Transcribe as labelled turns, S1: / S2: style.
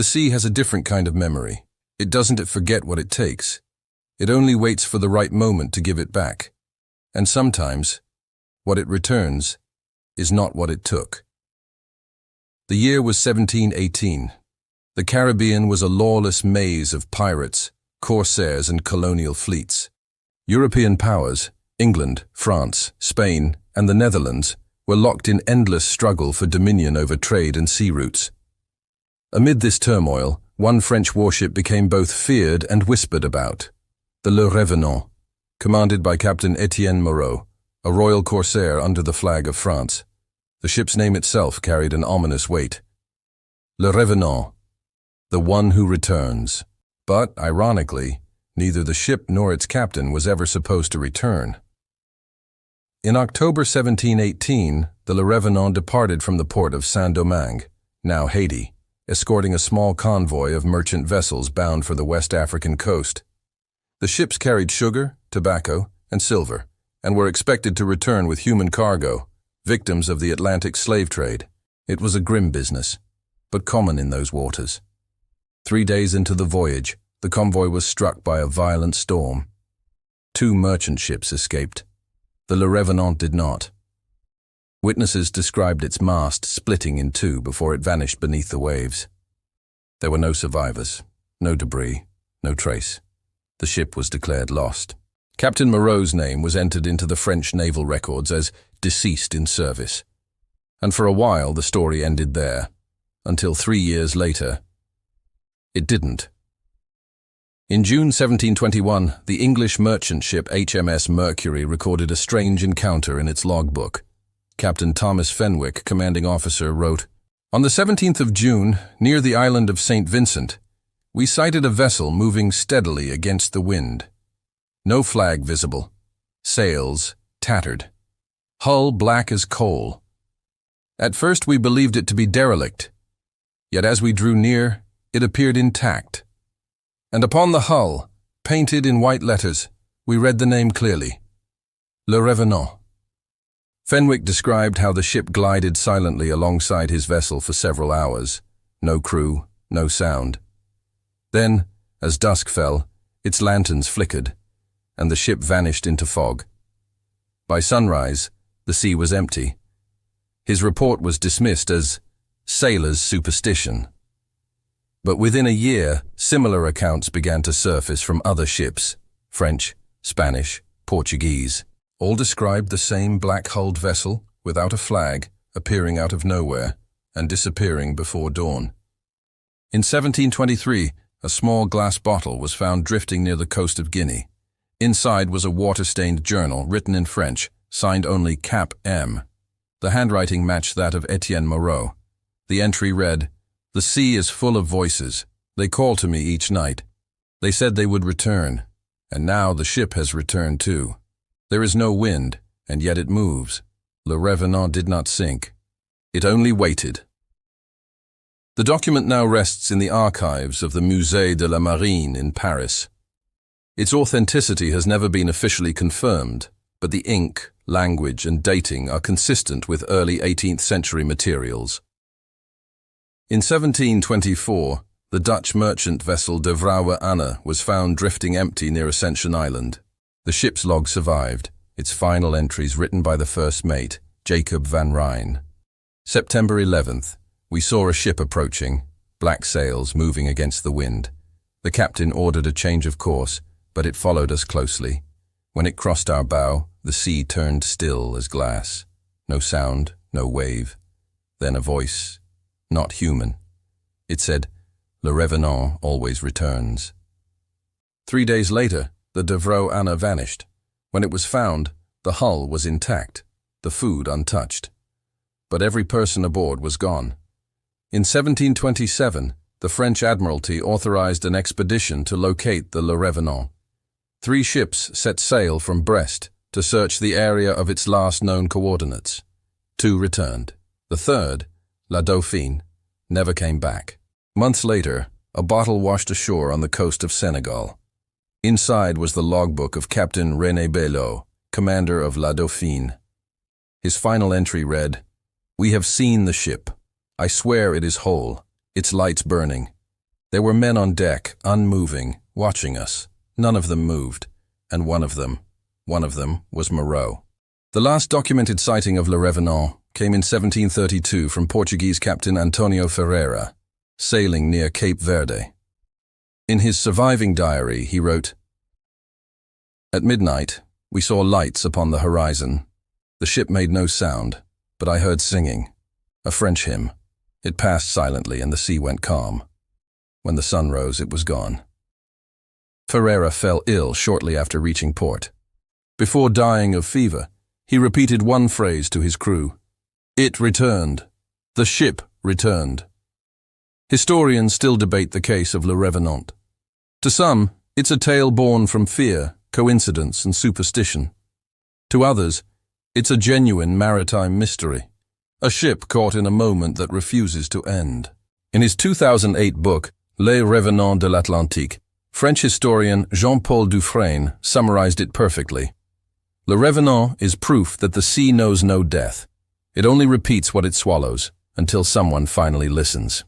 S1: The sea has a different kind of memory. It doesn't forget what it takes. It only waits for the right moment to give it back. And sometimes, what it returns is not what it took. The year was 1718. The Caribbean was a lawless maze of pirates, corsairs, and colonial fleets. European powers, England, France, Spain, and the Netherlands, were locked in endless struggle for dominion over trade and sea routes. Amid this turmoil, one French warship became both feared and whispered about, the Revenant, commanded by Captain Étienne Moreau, a royal corsair under the flag of France. The ship's name itself carried an ominous weight. Le Revenant, the one who returns. But, ironically, neither the ship nor its captain was ever supposed to return. In October 1718, the Le Revenant departed from the port of Saint-Domingue, now Haiti, escorting a small convoy of merchant vessels bound for the West African coast. The ships carried sugar, tobacco, and silver, and were expected to return with human cargo, victims of the Atlantic slave trade. It was a grim business, but common in those waters. 3 days into the voyage, the convoy was struck by a violent storm. 2 merchant ships escaped. The Le Revenant did not. Witnesses described its mast splitting in 2 before it vanished beneath the waves. There were no survivors, no debris, no trace. The ship was declared lost. Captain Moreau's name was entered into the French naval records as deceased in service. And for a while the story ended there, until 3 years later, it didn't. In June 1721, the English merchant ship HMS Mercury recorded a strange encounter in its logbook. Captain Thomas Fenwick, commanding officer, wrote, "On the 17th of June, near the island of St. Vincent, we sighted a vessel moving steadily against the wind. No flag visible. Sails tattered. Hull black as coal. At first we believed it to be derelict, yet as we drew near, it appeared intact. And upon the hull, painted in white letters, we read the name clearly, Le Revenant." Fenwick described how the ship glided silently alongside his vessel for several hours. No crew, no sound. Then, as dusk fell, its lanterns flickered, and the ship vanished into fog. By sunrise, the sea was empty. His report was dismissed as sailors' superstition. But within a year, similar accounts began to surface from other ships, French, Spanish, Portuguese. All described the same black-hulled vessel, without a flag, appearing out of nowhere, and disappearing before dawn. In 1723, a small glass bottle was found drifting near the coast of Guinea. Inside was a water-stained journal written in French, signed only Cap M. The handwriting matched that of Étienne Moreau. The entry read, "The sea is full of voices. They call to me each night. They said they would return, and now the ship has returned too. There is no wind, and yet it moves. Le Revenant did not sink. It only waited." The document now rests in the archives of the Musée de la Marine in Paris. Its authenticity has never been officially confirmed, but the ink, language, and dating are consistent with early 18th century materials. In 1724, the Dutch merchant vessel De Vrouwe Anne was found drifting empty near Ascension Island. The ship's log survived, its final entries written by the first mate, Jacob van Rijn. September 11th, we saw a ship approaching, black sails moving against the wind. The captain ordered a change of course, but it followed us closely. When it crossed our bow, the sea turned still as glass. No sound, no wave. Then a voice, not human. It said, "Le Revenant always returns." 3 days later, the De Vrouwe Anne vanished. When it was found, the hull was intact, the food untouched. But every person aboard was gone. In 1727, the French Admiralty authorized an expedition to locate the Le Revenant. 3 ships set sail from Brest to search the area of its last known coordinates. 2 returned. The third, La Dauphine, never came back. Months later, a bottle washed ashore on the coast of Senegal. Inside was the logbook of Captain René Belot, commander of La Dauphine. His final entry read, "We have seen the ship. I swear it is whole, its lights burning. There were men on deck, unmoving, watching us. None of them moved, and one of them was Moreau. The last documented sighting of Le Revenant came in 1732 from Portuguese Captain Antonio Ferreira, sailing near Cape Verde. In his surviving diary, he wrote, "At midnight, we saw lights upon the horizon. The ship made no sound, but I heard singing, a French hymn. It passed silently and the sea went calm. When the sun rose, it was gone." Ferreira fell ill shortly after reaching port. Before dying of fever, he repeated one phrase to his crew: "It returned. The ship returned." Historians still debate the case of Le Revenant. To some, it's a tale born from fear, coincidence, and superstition. To others, it's a genuine maritime mystery, a ship caught in a moment that refuses to end. In his 2008 book, Les Revenants de l'Atlantique, French historian Jean-Paul Dufresne summarized it perfectly. Le Revenant is proof that the sea knows no death. It only repeats what it swallows, until someone finally listens.